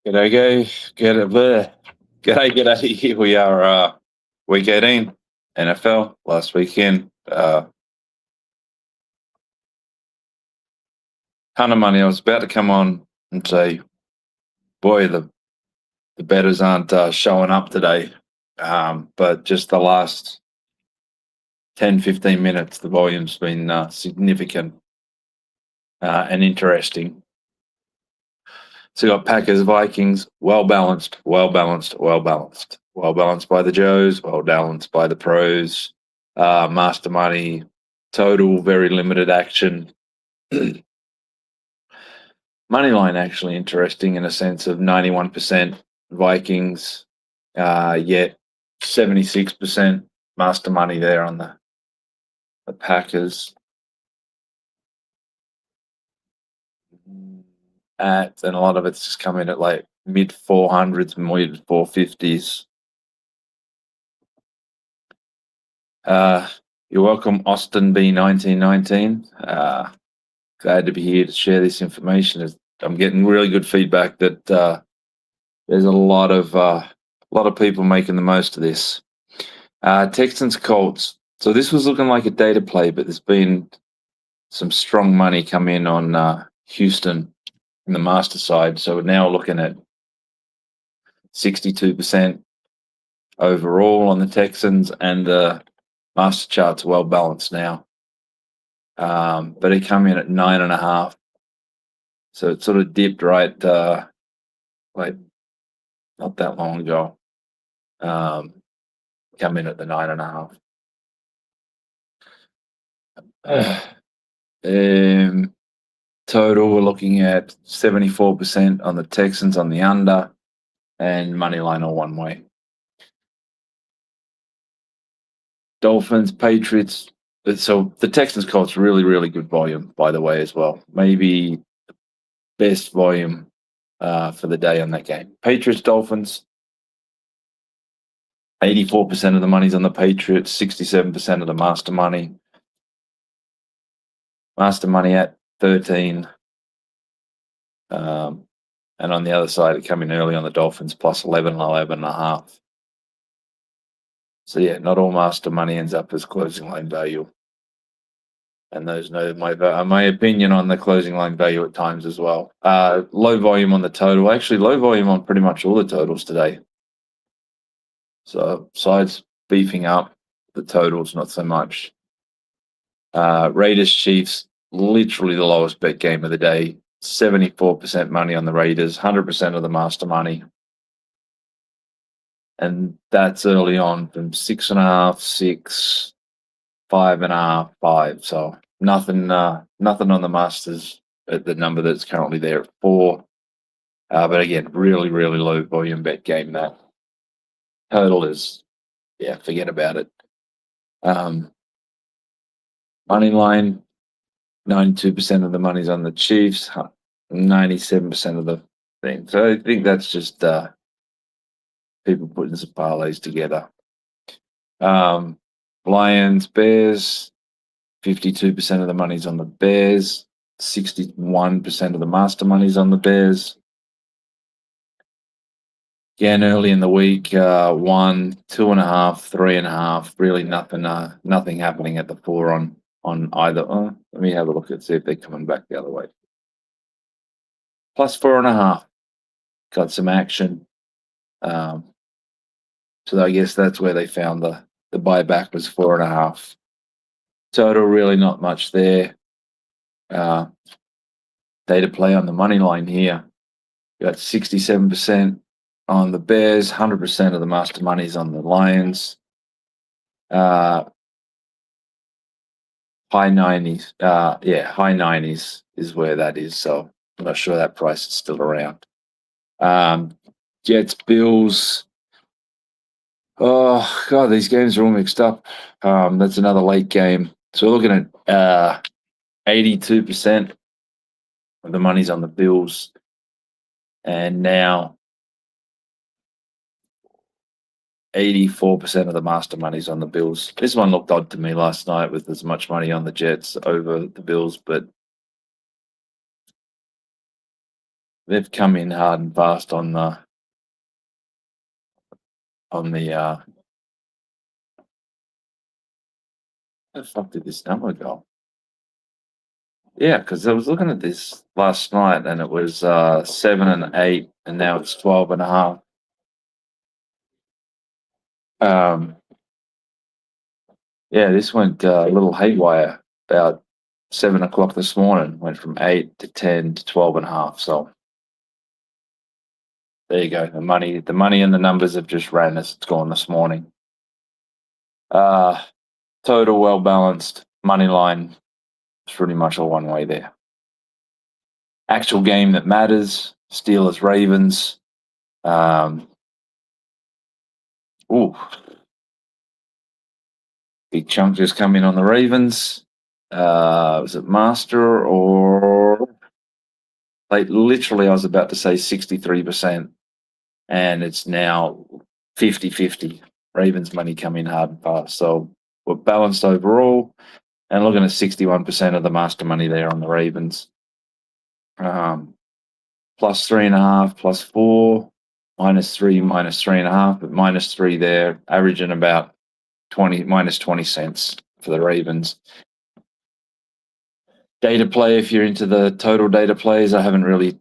G'day, g'day. Here we are, week 18, NFL, last weekend. Ton of money. I was about to come on and say, boy, the betters aren't showing up today. But just the last 10, 15 minutes, the volume's been significant and interesting. So you got Packers, Vikings, well balanced by the Joes, well balanced by the pros. Master money, total, very limited action. Moneyline actually interesting in a sense of 91% Vikings, yet 76% master money there on the Packers. And a lot of it's just coming at like mid 400s, mid 450s. You're welcome, Austin B 1919. Glad to be here to share this information. I'm getting really good feedback that there's a lot of people making the most of this. Texans Colts. So this was looking like a data play, but there's been some strong money come in on Houston in the master side. So we're now looking at 62% overall on the Texans, and the master chart's well balanced now. But it come in at 9.5. So it sort of dipped right, like not that long ago. Come in at the 9.5. Total, we're looking at 74% on the Texans on the under, and money line or one way. Dolphins, Patriots. So the Texans Colts really, really good volume, by the way, as well. Maybe the best volume for the day on that game. Patriots, Dolphins. 84% of the money's on the Patriots, 67% of the master money. Master money at 13. And on the other side, it came in early on the Dolphins, plus 11 and 11.5. So yeah, not all master money ends up as closing line value. And those know my opinion on the closing line value at times as well. Low volume on the total. Actually, low volume on pretty much all the totals today. So sides beefing up, the totals not so much. Raiders, Chiefs, literally the lowest bet game of the day. 74% money on the Raiders, 100% of the master money. And that's early on from 6.5, 6, 5.5, 5. So nothing on the masters at the number that's currently there at 4. But again, really, really low volume bet game. That total is, forget about it. Money line, 92% of the money's on the Chiefs, 97% of the thing. So I think that's just people putting some parlays together. Lions, Bears, 52% of the money's on the Bears, 61% of the master money's on the Bears. Again, early in the week, 1, 2.5, 3.5. Really nothing happening at the 4 on either. Let me have a look and see if they're coming back the other way. Plus 4.5. Got some action. So I guess that's where they found the buyback was 4.5. Total, really not much there. Data play on the money line here. You got 67% on the Bears, 100% of the master money's on the Lions. High 90s. High 90s is where that is. So I'm not sure that price is still around. Jets, Bills. Oh, God, these games are all mixed up. That's another late game. So we're looking at 82% of the money's on the Bills. And now 84% of the master money's on the Bills. This one looked odd to me last night with as much money on the Jets over the Bills, but they've come in hard and fast on the how the fuck did this number go? Yeah, because I was looking at this last night and it was 7 and 8, and now it's 12.5. Yeah, this went a little haywire about 7 o'clock this morning. Went from 8 to 10 to 12.5. So there you go. The money and the numbers have just ran as it's gone this morning. Total well balanced money line. It's pretty much all one way there. Actual game that matters: Steelers Ravens. Big chunk just come in on the Ravens. Was it Master or like literally? I was about to say 63%, and it's now 50-50. Ravens money coming hard and fast. So we're balanced overall, and looking at 61% of the master money there on the Ravens. Plus 3.5, plus 4, -3, -3.5, but -3 there, averaging about -20 cents for the Ravens. Data play, if you're into the total data plays, I haven't really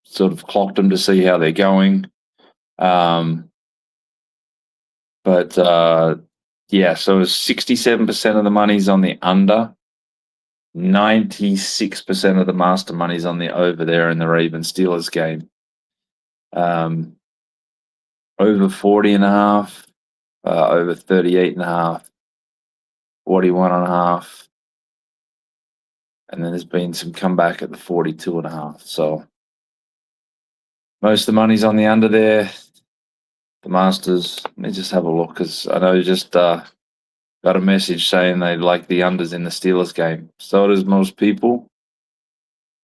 sort of clocked them to see how they're going. Yeah, so 67% of the money's on the under, 96% of the master money's on the over there in the Ravens Steelers game. Over 40.5, over 38.5, 41.5, and then there's been some comeback at the 42.5. So most of the money's on the under there. The Masters, let me just have a look, because I know just got a message saying they like the unders in the Steelers game. So does most people.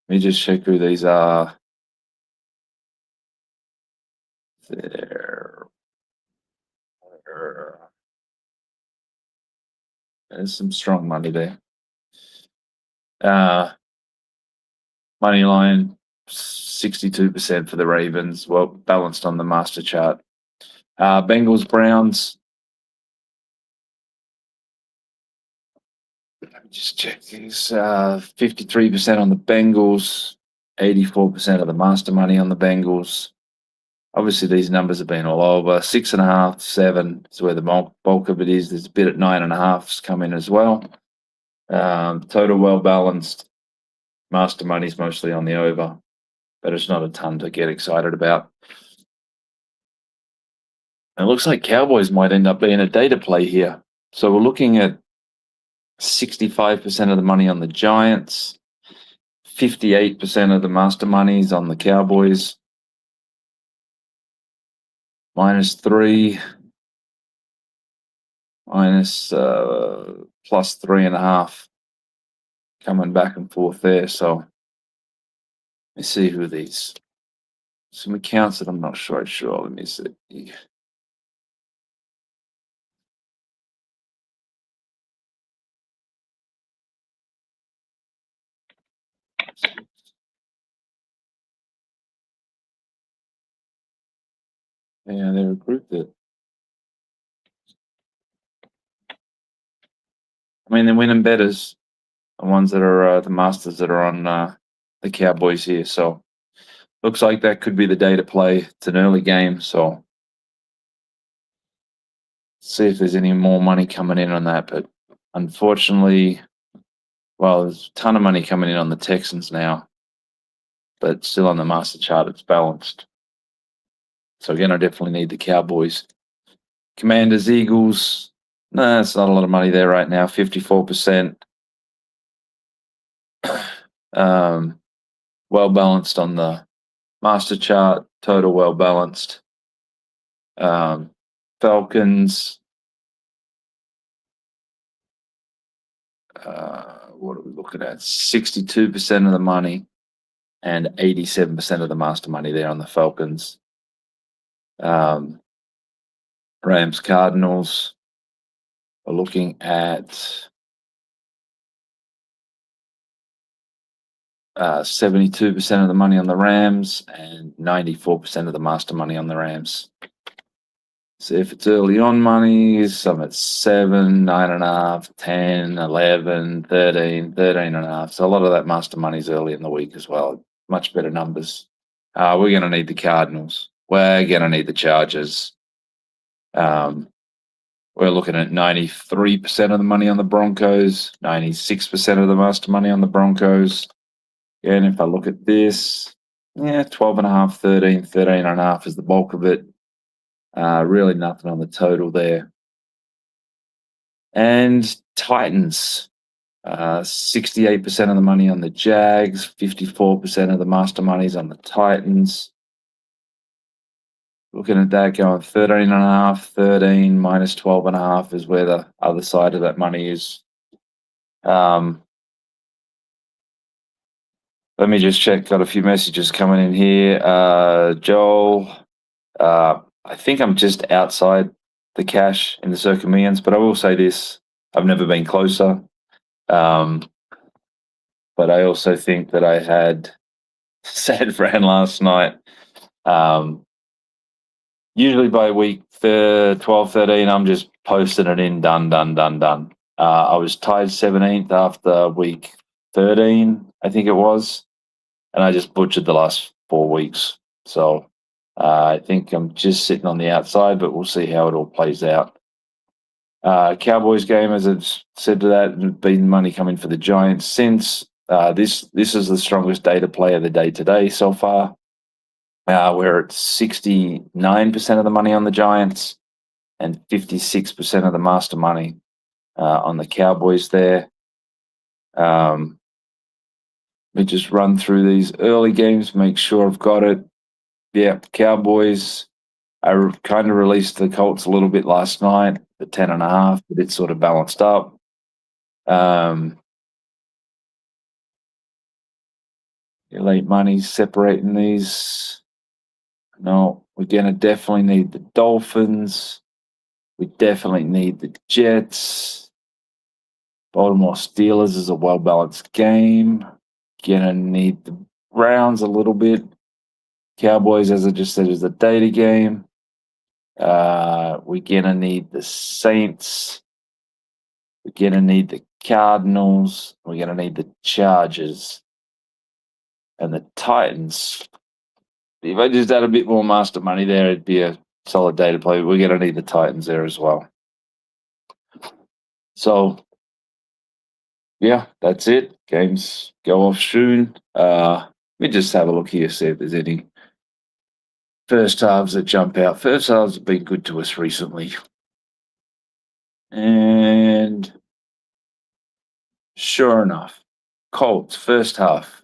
Let me just check who these are. There's some strong money there. Money line 62% for the Ravens, well balanced on the master chart. Bengals Browns. Let me just check these. 53% on the Bengals, 84% of the master money on the Bengals. Obviously, these numbers have been all over. 6.5, 7 is where the bulk of it is. There's a bit at 9.5s come in as well. Total well balanced. Master money's mostly on the over, but it's not a ton to get excited about. It looks like Cowboys might end up being a data play here. So we're looking at 65% of the money on the Giants, 58% of the master money's on the Cowboys, -3, plus 3.5, coming back and forth there. So let me see who these. Some accounts that I'm not sure. Let me see. Yeah, they're a group that. I mean, they're winning betters, the ones that are the masters that are on the Cowboys here. So looks like that could be the day to play. It's an early game, so see if there's any more money coming in on that. But unfortunately, well, there's a ton of money coming in on the Texans now, but still on the master chart, it's balanced. So again, I definitely need the Cowboys. Commanders, Eagles. No, it's not a lot of money there right now. 54%. Well balanced on the master chart. Total well balanced. Falcons. What are we looking at? 62% of the money and 87% of the master money there on the Falcons. Rams, Cardinals. We're looking at 72% of the money on the Rams and 94% of the master money on the Rams. So if it's early on monies, I'm at 7, 9.5, 10, 11, 13, 13.5. So a lot of that master money's early in the week as well. Much better numbers. We're going to need the Cardinals. We're going to need the Chargers. We're looking at 93% of the money on the Broncos, 96% of the master money on the Broncos. And if I look at this, 12.5, 13, 13.5 is the bulk of it. Really nothing on the total there. And Titans, 68% of the money on the Jags, 54% of the master money's on the Titans. Looking at that, going 13.5, 13 minus 12.5 is where the other side of that money is. Let me just check. Got a few messages coming in here. Joel, I think I'm just outside the cash in the Circa Millions, but I will say this: I've never been closer. But I also think that I had San Fran last night. Usually by week 12, 13, I'm just posting it in, done. I was tied 17th after week 13, I think it was, and I just butchered the last 4 weeks. So I think I'm just sitting on the outside, but we'll see how it all plays out. Cowboys game, as I've said to that, been money coming for the Giants since. This is the strongest data play of the day today so far. We're at 69% of the money on the Giants and 56% of the master money on the Cowboys there. Let me just run through these early games, make sure I've got it. Yeah, Cowboys. I kind of released the Colts a little bit last night, the 10.5, but it's sort of balanced up. Late money separating these. No, we're going to definitely need the Dolphins. We definitely need the Jets. Baltimore Steelers is a well-balanced game. Going to need the Browns a little bit. Cowboys, as I just said, is a data game. We're going to need the Saints. We're going to need the Cardinals. We're going to need the Chargers. And the Titans. If I just had a bit more master money there, it'd be a solid data play. We're going to need the Titans there as well. So, yeah, that's it. Games go off soon. Let me just have a look here, see if there's any first halves that jump out. First halves have been good to us recently. And sure enough, Colts, first half,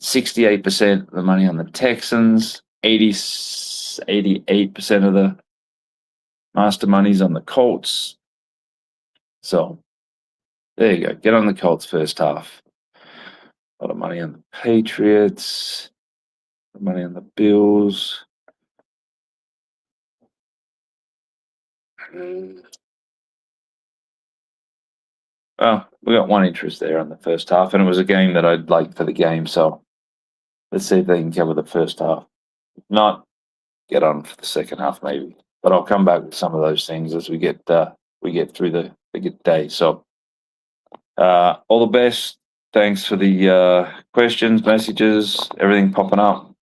68% of the money on the Texans, 88% of the master money's on the Colts. So there you go. Get on the Colts first half. A lot of money on the Patriots. Money on the Bills. Well, we got one interest there on the first half, and it was a game that I'd like for the game. So let's see if they can cover the first half. If not, get on for the second half maybe. But I'll come back with some of those things as we get through the day. So all the best. Thanks for the questions, messages, everything popping up.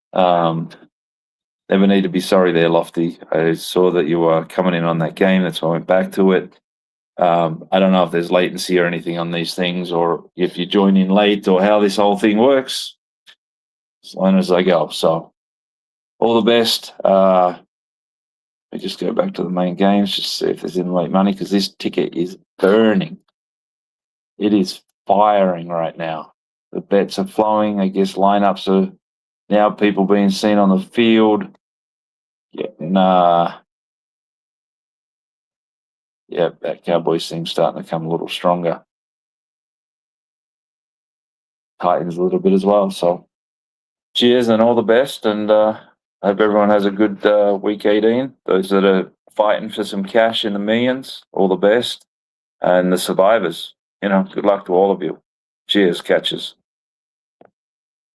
Never need to be sorry there, Lofty. I saw that you were coming in on that game. That's why I went back to it. I don't know if there's latency or anything on these things, or if you join in late, or how this whole thing works. As long as I go. So all the best. Let me just go back to the main games, just see if there's any late money, because this ticket is burning. It is firing right now. The bets are flowing. I guess lineups are now people being seen on the field. That Cowboys thing's starting to come a little stronger. Titans a little bit as well. So cheers and all the best, and I hope everyone has a good week 18. Those that are fighting for some cash in the millions, all the best. And the survivors, good luck to all of you. Cheers, catches.